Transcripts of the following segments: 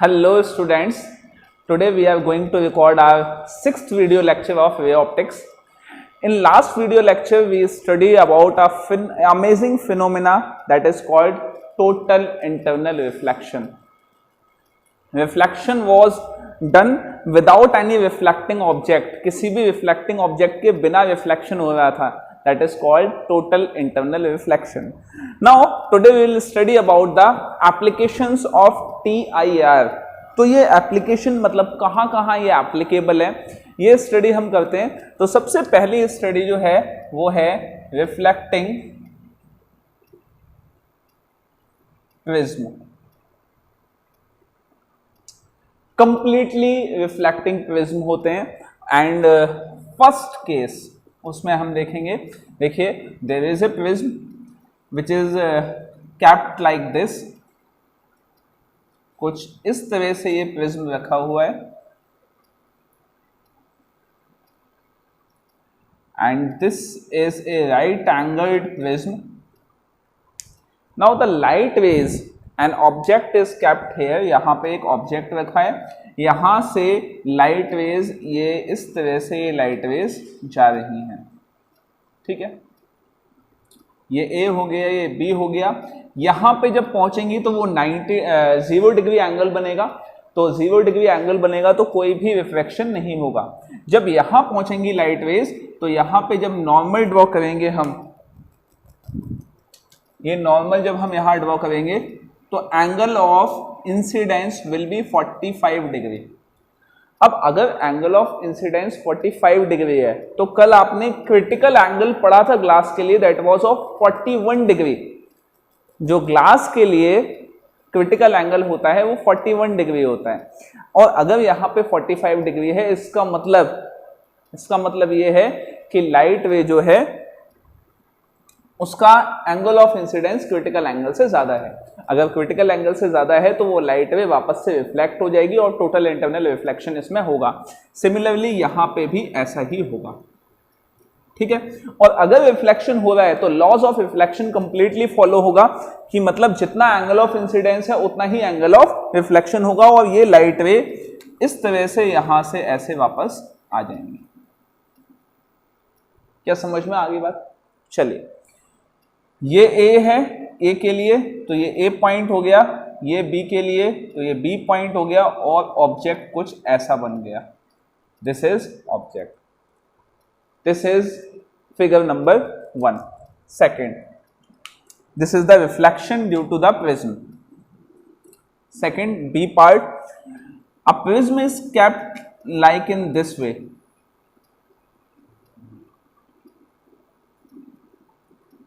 Hello students, today we are going to record our 6th video lecture of wave optics. In last video lecture we studied about amazing phenomena that is called total internal reflection. Reflection was done without any reflecting object, किसी भी reflecting object के बिना reflection हो रहा था. That is called total internal reflection. Now today we will study about the applications of TIR. तो ये application मतलब कहाँ कहाँ ये एप्लीकेबल है, ये स्टडी हम करते हैं. तो सबसे पहली स्टडी जो है वो है reflecting prism. Completely reflecting prism होते हैं. एंड फर्स्ट केस उसमें हम देखेंगे. देखिए, there is a prism which is kept like this. कुछ इस तरह से ये प्रिज्म रखा हुआ है and this is a right angled prism. Now the light rays an object is kept here. यहाँ पे एक ऑब्जेक्ट रखा है, यहाँ से लाइट रेज ये इस तरह से ये लाइट रेज जा रही हैं. ठीक है, ये ए हो गया, ये बी हो गया. यहाँ पे जब पहुंचेंगी तो वो 0 डिग्री एंगल बनेगा. तो 0 डिग्री एंगल बनेगा तो कोई भी रिफ्लेक्शन नहीं होगा. जब यहाँ पहुंचेंगी लाइट रेज तो यहाँ पे जब नॉर्मल ड्रॉ करेंगे हम, ये नॉर्मल जब हम यहाँ ड्रॉ करेंगे तो angle of incidence will be 45 degree. अब अगर एंगल ऑफ इंसिडेंस 45 डिग्री है तो कल आपने क्रिटिकल एंगल पढ़ा था ग्लास के लिए, दैट वाज ऑफ 41 डिग्री. जो ग्लास के लिए क्रिटिकल एंगल होता है वो 41 डिग्री होता है. और अगर यहाँ पे 45 डिग्री है, इसका मतलब ये है कि लाइट रे जो है उसका angle of incidence critical angle से ज्यादा है. अगर क्रिटिकल एंगल से ज्यादा है तो वो लाइट वे वापस से रिफ्लेक्ट हो जाएगी और टोटल इंटरनल रिफ्लेक्शन इसमें होगा. सिमिलरली यहाँ पे भी ऐसा ही होगा. ठीक है, और अगर रिफ्लेक्शन हो रहा है तो laws of reflection completely follow होगा कि मतलब जितना एंगल ऑफ इंसिडेंस है उतना ही एंगल ऑफ रिफ्लेक्शन होगा. और ये लाइट रे इस तरह से यहां से ऐसे वापस आ जाएंगे. क्या समझ में आ गई बात? चलिए, ये ए है, ए के लिए तो ये ए पॉइंट हो गया, ये बी के लिए तो ये बी पॉइंट हो गया और ऑब्जेक्ट कुछ ऐसा बन गया. This is object. This is figure number 1. Second, this is the reflection due to the prism. Second B part, a prism is kept like in this way.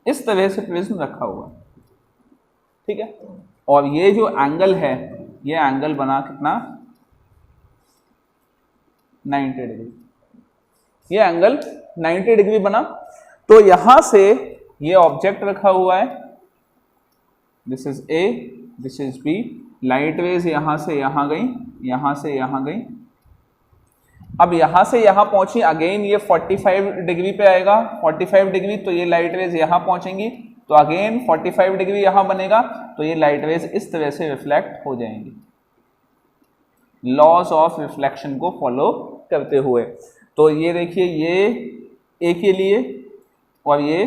इस तरह से प्रिज्म रखा हुआ. ठीक है, और ये जो एंगल है ये एंगल बना कितना, 90 डिग्री. ये एंगल 90 डिग्री बना. तो यहां से ये ऑब्जेक्ट रखा हुआ है, this is A, this is B. Light rays यहां से यहां गई, यहां से यहां गई. अब यहां से यहां पहुंची, अगेन ये 45 डिग्री पे आएगा. 45 डिग्री तो ये लाइट रेज यहां पहुंचेंगी तो अगेन 45 डिग्री यहां बनेगा तो ये लाइट रेज इस तरह से रिफ्लेक्ट हो जाएंगी, लॉस ऑफ रिफ्लेक्शन को फॉलो करते हुए. तो ये देखिए, ये ए के लिए और ये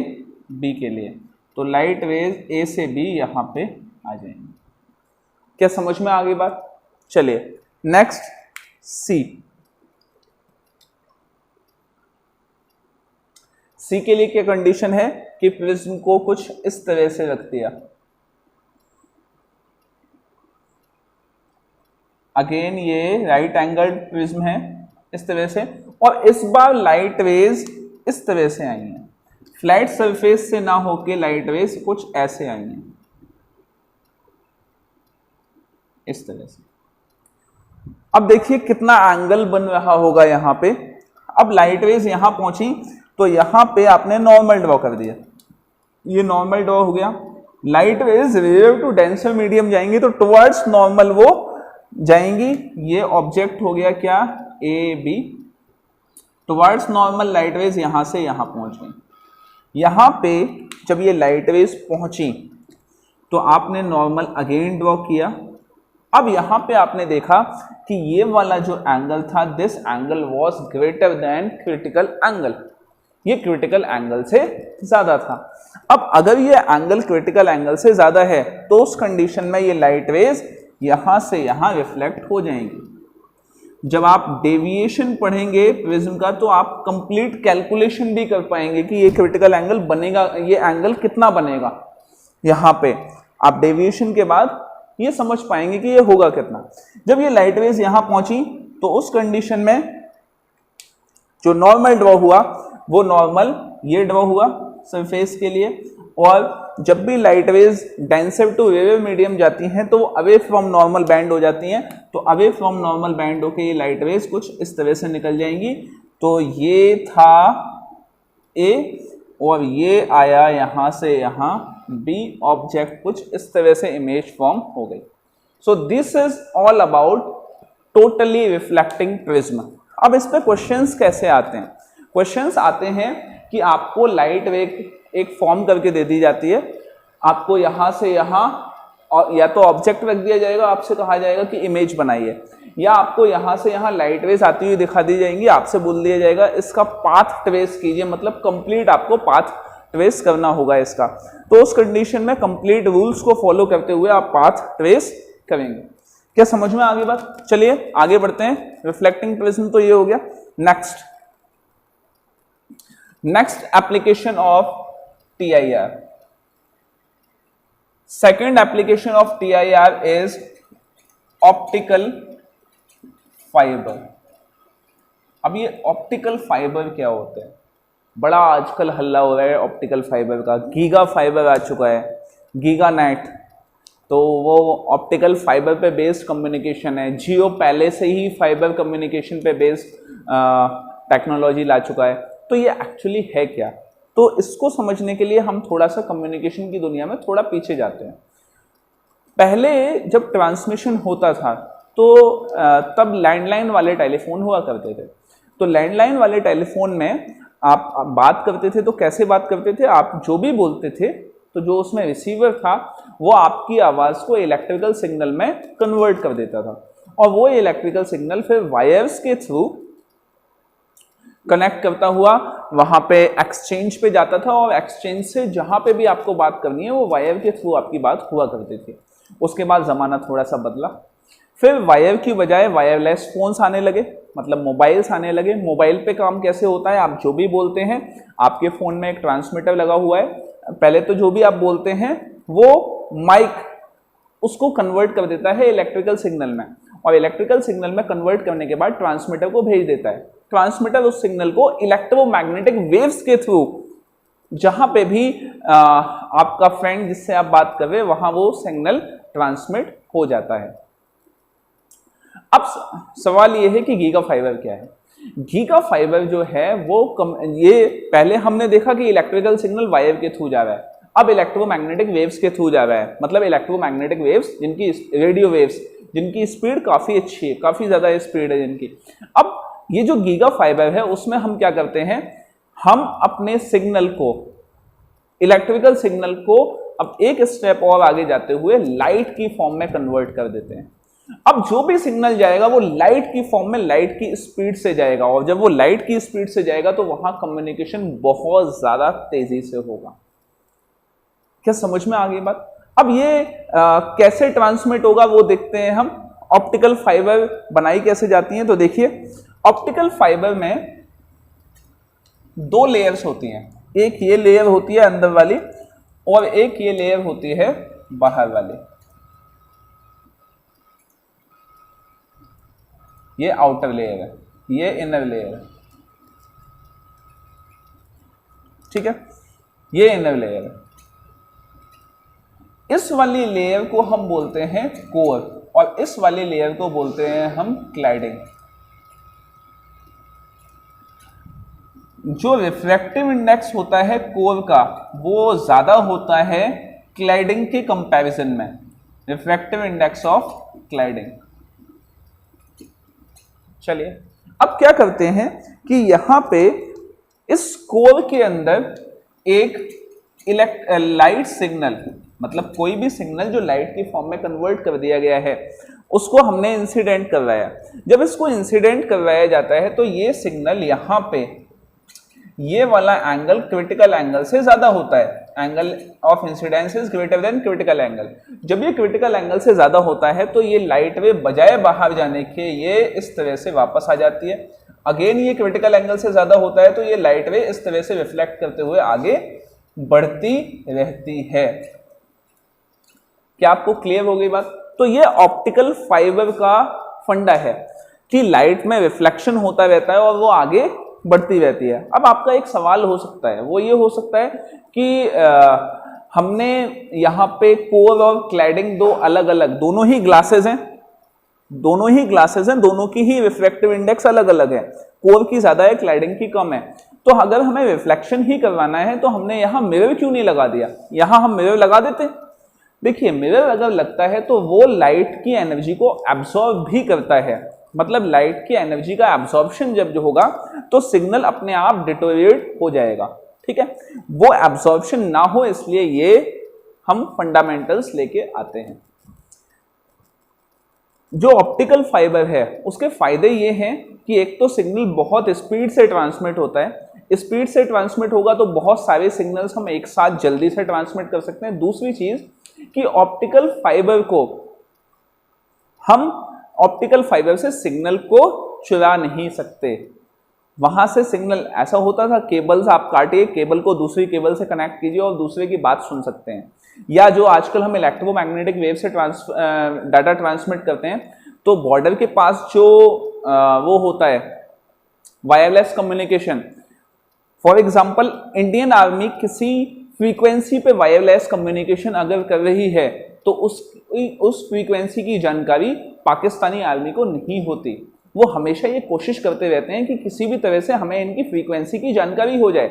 बी के लिए, तो लाइट रेज ए से बी यहां पे आ जाएंगी. क्या समझ में आ गई बात? चलिए नेक्स्ट, सी. सी के लिए क्या कंडीशन है कि प्रिज्म को कुछ इस तरह से रख दिया. अगेन ये राइट एंगल प्रिज्म है इस तरह से, और इस बार लाइट रेज इस तरह से आई हैं. फ्लैट सरफेस से ना होके लाइट रेज कुछ ऐसे आई हैं, इस तरह से. अब देखिए कितना एंगल बन रहा होगा यहाँ पे. अब लाइट रेज यहां पहुंची तो यहां पे आपने नॉर्मल ड्रॉ कर दिया, ये नॉर्मल ड्रॉ हो गया. Light rays relative to denser medium जाएंगी तो टुवर्ड्स नॉर्मल वो जाएंगी. ये ऑब्जेक्ट हो गया क्या, A B. Towards normal light rays यहां से यहां पहुंच गई. यहां पे जब ये लाइट रेज पहुंची तो आपने नॉर्मल अगेन ड्रॉ किया, अब यहां पे आपने देखा कि ये वाला जो एंगल था, this angle was greater than critical angle, ये क्रिटिकल एंगल से ज्यादा था। अब अगर ये एंगल क्रिटिकल एंगल से ज्यादा है तो उस कंडीशन में ये लाइट रेज यहां से यहां रिफ्लेक्ट हो जाएंगी। जब आप डेविएशन पढ़ेंगे प्रिज्म का तो आप कंप्लीट कैलकुलेशन भी कर पाएंगे कि ये क्रिटिकल एंगल बनेगा, ये एंगल कितना बनेगा। यहां पे आप डेविएशन के बाद ये समझ पाएंगे कि ये होगा कितना। जब ये लाइट रेज यहां पहुंची तो उस कंडीशन में जो नॉर्मल ड्रॉ हुआ वो नॉर्मल ये ड्रॉ हुआ सरफेस के लिए, और जब भी light rays denser to wave medium जाती हैं तो अवे फ्रॉम नॉर्मल बैंड हो जाती हैं, तो अवे फ्रॉम नॉर्मल बैंड होके ये लाइट रेज कुछ इस तरह से निकल जाएंगी। तो ये था ए और ये आया यहां से यहां बी, ऑब्जेक्ट कुछ इस तरह से इमेज फॉर्म हो गई। So this is all about totally reflecting prism. अब इस पे क्वेश्चंस कैसे आते हैं? क्वेश्चंस आते हैं कि आपको लाइट वेव एक फॉर्म करके दे दी जाती है, आपको यहां से यहां और या तो ऑब्जेक्ट रख दिया जाएगा, आपसे कहा जाएगा कि इमेज बनाइए, या आपको यहां से यहां लाइट रेज आती हुई दिखा दी जाएंगी, आपसे बोल दिया जाएगा इसका पाथ ट्रेस कीजिए, मतलब कंप्लीट आपको पाथ ट्रेस करना होगा इसका। तो उस कंडीशन में कंप्लीट रूल्स को फॉलो करते हुए आप पाथ ट्रेस करेंगे। क्या समझ में आ गई बात? चलिए आगे बढ़ते हैं। रिफ्लेक्टिंग प्रिज्म तो ये हो गया। Next application of TIR। Second application of TIR is optical fiber। अब ये ऑप्टिकल फाइबर क्या होते हैं? बड़ा आजकल हल्ला हो रहा है ऑप्टिकल फाइबर का, गीगा फाइबर आ चुका है, गीगा नेट, तो वो ऑप्टिकल फाइबर पे बेस्ड कम्युनिकेशन है। जियो पहले से ही फाइबर कम्युनिकेशन पे बेस्ड टेक्नोलॉजी ला चुका है। तो ये एक्चुअली है क्या? तो इसको समझने के लिए हम थोड़ा सा कम्युनिकेशन की दुनिया में थोड़ा पीछे जाते हैं। पहले जब ट्रांसमिशन होता था तो तब लैंडलाइन वाले टेलीफोन हुआ करते थे। तो लैंडलाइन वाले टेलीफोन में आप बात करते थे तो कैसे बात करते थे? आप जो भी बोलते थे तो जो उसमें रिसीवर था वो आपकी आवाज़ को इलेक्ट्रिकल सिग्नल में कन्वर्ट कर देता था, और वो इलेक्ट्रिकल सिग्नल फिर वायर्स के थ्रू कनेक्ट करता हुआ वहां पे एक्सचेंज पे जाता था, और एक्सचेंज से जहां पे भी आपको बात करनी है वो वायर के थ्रू आपकी बात हुआ करती थी। उसके बाद ज़माना थोड़ा सा बदला, फिर वायर की बजाय वायरलेस फोन्स आने लगे, मतलब मोबाइल्स आने लगे। मोबाइल पे काम कैसे होता है? आप जो भी बोलते हैं आपके फ़ोन में एक ट्रांसमीटर लगा हुआ है, पहले तो जो भी आप बोलते हैं वो माइक उसको कन्वर्ट कर देता है इलेक्ट्रिकल सिग्नल में, और इलेक्ट्रिकल सिग्नल में कन्वर्ट करने के बाद ट्रांसमीटर को भेज देता है। ट्रांसमीटर उस सिग्नल को इलेक्ट्रोमैग्नेटिक वेव्स के थ्रू जहां पे भी आपका फ्रेंड जिससे आप बात कर रहे हैं वहां वो सिग्नल ट्रांसमिट हो जाता है। अब सवाल ये है कि गीगा फाइबर क्या है? गीगा फाइबर जो है वो ये पहले हमने देखा कि इलेक्ट्रिकल सिग्नल वायर के थ्रू जा रहा है, अब इलेक्ट्रोमैग्नेटिक वेव्स के थ्रू जा रहा है, मतलब इलेक्ट्रोमैग्नेटिक वेव्स जिनकी रेडियो वेव्स जिनकी स्पीड काफी अच्छी है, काफी ज्यादा स्पीड है जिनकी। अब ये जो गीगा फाइबर है उसमें हम क्या करते हैं, हम अपने सिग्नल को, इलेक्ट्रिकल सिग्नल को अब एक स्टेप और आगे जाते हुए लाइट की फॉर्म में कन्वर्ट कर देते हैं। अब जो भी सिग्नल जाएगा वो लाइट की फॉर्म में लाइट की स्पीड से जाएगा, और जब वो लाइट की स्पीड से जाएगा तो वहां कम्युनिकेशन बहुत ज्यादा तेजी से होगा। क्या समझ में आ गई बात? अब ये कैसे ट्रांसमिट होगा वो देखते हैं हम। ऑप्टिकल फाइबर बनाई कैसे जाती हैं? तो देखिए, ऑप्टिकल फाइबर में दो लेयर्स होती हैं, एक ये लेयर होती है अंदर वाली और एक ये लेयर होती है बाहर वाली। ये आउटर लेयर है, ये इनर लेयर है, ठीक है, ये इनर लेयर है। इस वाली लेयर को हम बोलते हैं कोर, और इस वाली लेयर को बोलते हैं हम क्लैडिंग। जो रिफ्रैक्टिव इंडेक्स होता है कोर का वो ज्यादा होता है क्लैडिंग के कंपैरिजन में, रिफ्रैक्टिव इंडेक्स ऑफ क्लैडिंग। चलिए अब क्या करते हैं कि यहां पे इस कोर के अंदर एक लाइट सिग्नल, मतलब कोई भी सिग्नल जो लाइट की फॉर्म में कन्वर्ट कर दिया गया है, उसको हमने इंसिडेंट करवाया। जब इसको इंसिडेंट करवाया जाता है तो ये सिग्नल यहाँ पे ये वाला एंगल क्रिटिकल एंगल से ज्यादा होता है, angle of incidence is greater than critical angle. जब ये क्रिटिकल एंगल से ज्यादा होता है तो ये लाइट वे बजाय बाहर जाने के ये इस तरह से वापस आ जाती है। अगेन ये क्रिटिकल एंगल से ज्यादा होता है तो ये लाइट वे इस तरह से रिफ्लेक्ट करते हुए आगे बढ़ती रहती है। क्या आपको क्लियर हो गई बात? तो ये ऑप्टिकल फाइबर का फंडा है कि लाइट में रिफ्लेक्शन होता रहता है और वो आगे बढ़ती रहती है। अब आपका एक सवाल हो सकता है, वो ये हो सकता है कि हमने यहाँ पे कोर और क्लैडिंग दो अलग अलग, दोनों ही ग्लासेस हैं, दोनों की ही रिफ्रैक्टिव इंडेक्स अलग अलग है, कोर की ज्यादा है, क्लैडिंग की कम है। तो अगर हमें रिफ्लेक्शन ही करवाना है तो हमने यहाँ मिरर क्यों नहीं लगा दिया? यहाँ हम मिरर लगा देते। देखिए मिरर अगर लगता है तो वो लाइट की एनर्जी को एब्सॉर्ब भी करता है, मतलब लाइट की एनर्जी का एब्सॉर्प्शन जब जो होगा तो सिग्नल अपने आप डिटोरिएट हो जाएगा, ठीक है। वो एब्सॉर्प्शन ना हो इसलिए ये हम फंडामेंटल्स लेके आते हैं। जो ऑप्टिकल फाइबर है उसके फायदे ये हैं कि एक तो सिग्नल बहुत स्पीड से ट्रांसमिट होता है, स्पीड से ट्रांसमिट होगा तो बहुत सारे सिग्नल्स हम एक साथ जल्दी से ट्रांसमिट कर सकते हैं। दूसरी चीज कि ऑप्टिकल फाइबर से सिग्नल को चुरा नहीं सकते। वहां से सिग्नल ऐसा होता था, केबल्स आप काटिए, केबल को दूसरी केबल से कनेक्ट कीजिए और दूसरे की बात सुन सकते हैं। या जो आजकल हम इलेक्ट्रोमैग्नेटिक वेव से डाटा ट्रांसमिट करते हैं तो बॉर्डर के पास जो वो होता है wireless communication, for example Indian army किसी फ्रीक्वेंसी पे वायरलेस कम्युनिकेशन अगर कर रही है तो उस फ्रीक्वेंसी की जानकारी पाकिस्तानी आर्मी को नहीं होती। वो हमेशा ये कोशिश करते रहते हैं कि किसी भी तरह से हमें इनकी फ्रीक्वेंसी की जानकारी हो जाए।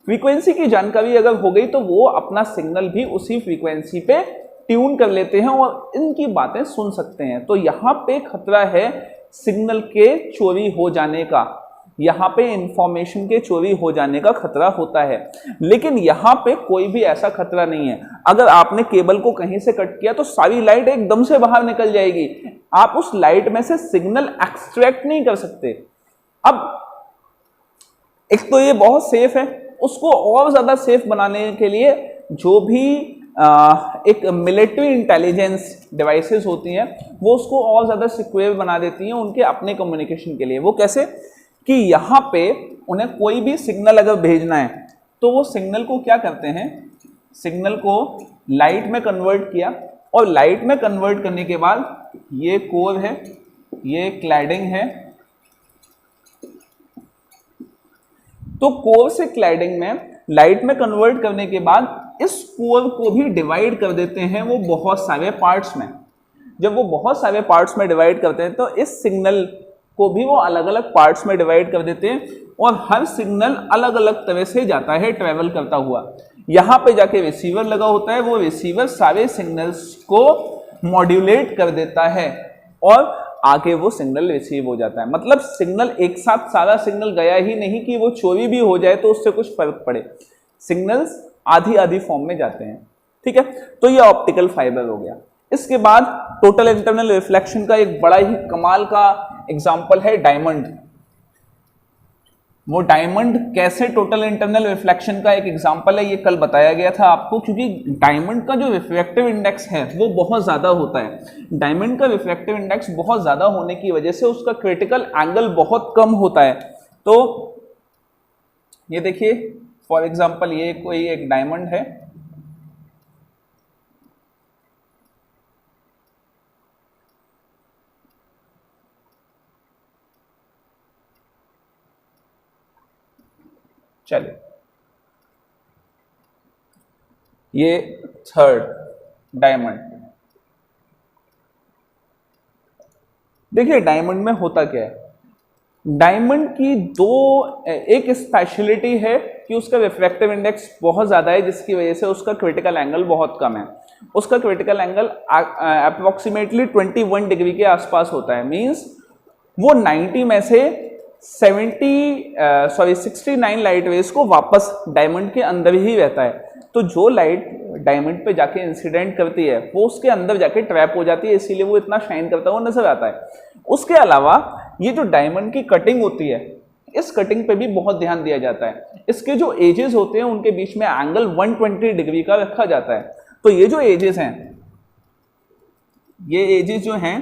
फ्रीक्वेंसी की जानकारी अगर हो गई तो वो अपना सिग्नल भी उसी फ्रीक्वेंसी पे ट्यून कर लेते हैं और इनकी बातें सुन सकते हैं। तो यहाँ पे खतरा है सिग्नल के चोरी हो जाने का, यहाँ पे इंफॉर्मेशन के चोरी हो जाने का खतरा होता है। लेकिन यहाँ पे कोई भी ऐसा खतरा नहीं है। अगर आपने केबल को कहीं से कट किया तो सारी लाइट एकदम से बाहर निकल जाएगी, आप उस लाइट में से सिग्नल एक्सट्रैक्ट नहीं कर सकते। अब एक तो ये बहुत सेफ है, उसको और ज्यादा सेफ बनाने के लिए जो भी एक मिलिट्री इंटेलिजेंस डिवाइसेस होती हैं वो उसको और ज्यादा सिक्योर बना देती हैं उनके अपने कम्युनिकेशन के लिए। वो कैसे कि यहाँ पे उन्हें कोई भी सिग्नल अगर भेजना है तो वो सिग्नल को क्या करते हैं, सिग्नल को लाइट में कन्वर्ट किया और लाइट में कन्वर्ट करने के बाद ये कोर है, ये क्लैडिंग है, तो कोर से क्लैडिंग में लाइट में कन्वर्ट करने के बाद इस कोर को भी डिवाइड कर देते हैं वो बहुत सारे पार्ट्स में। जब वो बहुत सारे पार्ट्स में डिवाइड करते हैं तो इस सिग्नल को भी वो अलग अलग पार्ट्स में डिवाइड कर देते हैं और हर सिग्नल अलग अलग तरह से जाता है ट्रेवल करता हुआ। यहाँ पे जाके रिसीवर लगा होता है, वो रिसीवर सारे सिग्नल्स को मॉड्यूलेट कर देता है और आगे वो सिग्नल रिसीव हो जाता है। मतलब सिग्नल एक साथ सारा सिग्नल गया ही नहीं कि वो चोरी भी हो जाए तो उससे कुछ फर्क पड़े, सिग्नल्स आधी आधी फॉर्म में जाते हैं, ठीक है। तो ये ऑप्टिकल फाइबर हो गया। इसके बाद टोटल इंटरनल रिफ्लेक्शन का एक बड़ा ही कमाल का एग्जाम्पल है डायमंड। वो डायमंड कैसे टोटल इंटरनल रिफ्लेक्शन का एक एग्जाम्पल है ये कल बताया गया था आपको, क्योंकि डायमंड का जो रिफ्रैक्टिव इंडेक्स है वो बहुत ज़्यादा होता है। डायमंड का रिफ्रैक्टिव इंडेक्स बहुत ज़्यादा होने की वजह से उसका क्रिटिकल एंगल बहुत कम होता है। तो ये देखिए फॉर एग्जाम्पल ये कोई एक डायमंड है, चलिए ये थर्ड डायमंड। देखिए डायमंड में होता क्या है, डायमंड की एक स्पेशलिटी है कि उसका रिफ्रैक्टिव इंडेक्स बहुत ज़्यादा है जिसकी वजह से उसका क्रिटिकल एंगल बहुत कम है। उसका क्रिटिकल एंगल अप्रोक्सीमेटली 21 डिग्री के आसपास होता है। मींस वो 90 में से 69 लाइट वेव्स को वापस डायमंड के अंदर ही रहता है। तो जो लाइट डायमंड पे जाके इंसिडेंट करती है वो उसके अंदर जाके ट्रैप हो जाती है, इसीलिए वो इतना शाइन करता है, वो नजर आता है। उसके अलावा ये जो डायमंड की कटिंग होती है, इस कटिंग पे भी बहुत ध्यान दिया जाता है। इसके जो एजेस होते हैं उनके बीच में एंगल 120 डिग्री का रखा जाता है। तो ये जो एजेस हैं, ये एजेस जो हैं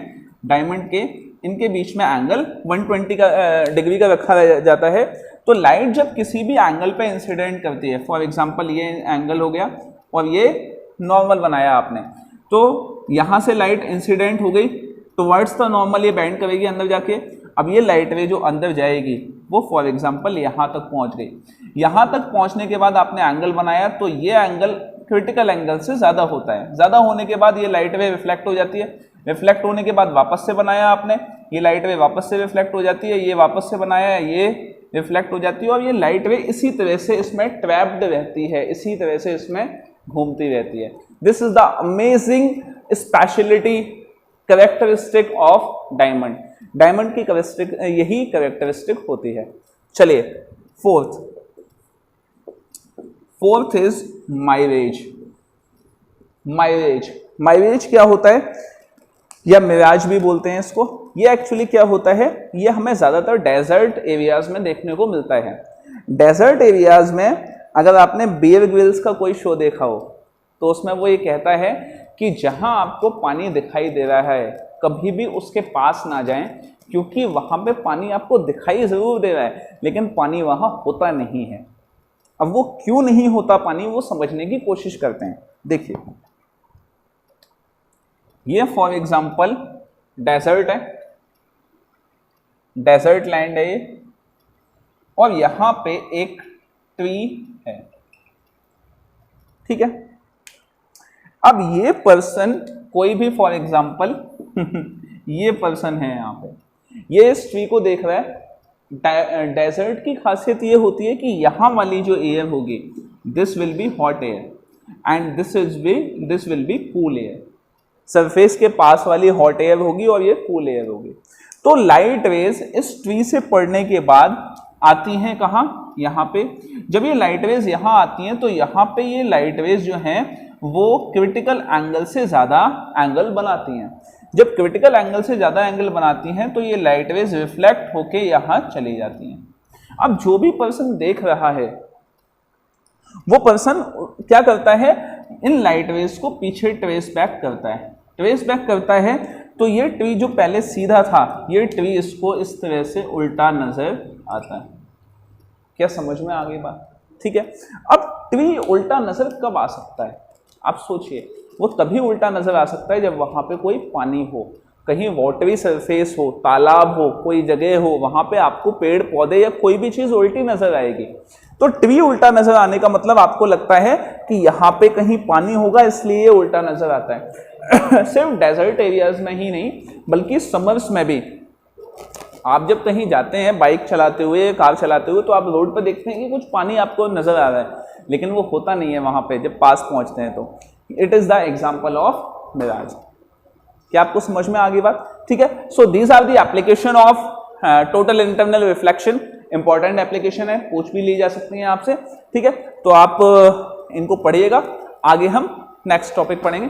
डायमंड के, इनके बीच में एंगल 120 डिग्री का रखा जाता है। तो लाइट जब किसी भी एंगल पे इंसिडेंट करती है, फॉर एग्जांपल ये एंगल हो गया और ये नॉर्मल बनाया आपने, तो यहाँ से लाइट इंसिडेंट हो गई टुवर्ड्स द नॉर्मल, ये बेंड करेगी अंदर जाके। अब ये लाइट रे जो अंदर जाएगी वो फॉर एग्जांपल यहाँ तक पहुँच गई। यहाँ तक पहुँचने के बाद आपने एंगल बनाया, तो ये एंगल क्रिटिकल एंगल से ज़्यादा होता है। ज़्यादा होने के बाद ये लाइट रे रिफ्लेक्ट हो जाती है। रिफ्लेक्ट होने के बाद वापस से बनाया आपने, ये लाइट रे वापस से रिफ्लेक्ट हो जाती है। ये वापस से बनाया, ये रिफ्लेक्ट हो जाती है और ये लाइट रे इसी तरह से इसमें ट्रैप्ड रहती है, इसी तरह से इसमें घूमती रहती है। This is the amazing speciality characteristic of diamond. Diamond की यही कैरेक्टरिस्टिक होती है। चलिए फोर्थ इज माइरेज। माइरेज क्या होता है, या मिराज भी बोलते हैं इसको। ये एक्चुअली क्या होता है, ये हमें ज़्यादातर डेजर्ट एरियाज में देखने को मिलता है। डेजर्ट एरियाज में अगर आपने बियर ग्रिल्स का कोई शो देखा हो तो उसमें वो ये कहता है कि जहां आपको पानी दिखाई दे रहा है कभी भी उसके पास ना जाएं, क्योंकि वहां पे पानी आपको दिखाई ज़रूर दे रहा है लेकिन पानी वहां होता नहीं है। अब वो क्यों नहीं होता पानी, वो समझने की कोशिश करते हैं। देखिए, ये फॉर एग्जांपल डेजर्ट है, डेजर्ट लैंड है ये, और यहां पे एक ट्री है, ठीक है। अब ये पर्सन, कोई भी फॉर एग्जांपल ये पर्सन है यहाँ पे, ये इस ट्री को देख रहा है। डेजर्ट की खासियत ये होती है कि यहाँ वाली जो एयर होगी, this will be hot air and this will be cool air. Surface के पास वाली हॉट एयर होगी और ये कूल एयर होगी। तो लाइट रेज इस ट्री से पड़ने के बाद आती हैं कहाँ, यहाँ पे। जब ये लाइट रेज यहाँ आती हैं तो यहाँ पे ये लाइट रेज जो हैं वो क्रिटिकल एंगल से ज़्यादा एंगल बनाती हैं। जब क्रिटिकल एंगल से ज़्यादा एंगल बनाती हैं तो ये लाइट रेज रिफ्लेक्ट होके यहाँ चली जाती हैं। अब जो भी पर्सन देख रहा है वो पर्सन क्या करता है, इन लाइट रेज को पीछे ट्रेस बैक करता है। तो ये ट्री जो पहले सीधा था, ये ट्री इसको इस तरह से उल्टा नजर आता है। क्या समझ में आ गई बात, ठीक है। अब ट्री उल्टा नजर कब आ सकता है, आप सोचिए। वो तभी उल्टा नजर आ सकता है जब वहां पे कोई पानी हो, कहीं वाटरी सरफेस हो, तालाब हो, कोई जगह हो, वहां पे आपको पेड़ पौधे या कोई भी चीज उल्टी नजर आएगी। तो ट्री उल्टा नजर आने का मतलब आपको लगता है कि यहाँ पे कहीं पानी होगा इसलिए ये उल्टा नजर आता है। सिर्फ डेजर्ट एरियाज में ही नहीं बल्कि समर्स में भी। आप जब कहीं जाते हैं बाइक चलाते हुए, कार चलाते हुए, तो आप रोड पर देखते हैं कि कुछ पानी आपको नजर आ रहा है लेकिन वो होता नहीं है वहां पे जब पास पहुंचते हैं। तो it is the example of mirage. क्या आपको समझ में आ गई बात, ठीक है। So these are the application of total internal reflection. Important application है, पूछ भी ली जा सकती है आपसे, ठीक है। तो आप इनको पढ़िएगा, आगे हम नेक्स्ट टॉपिक पढ़ेंगे।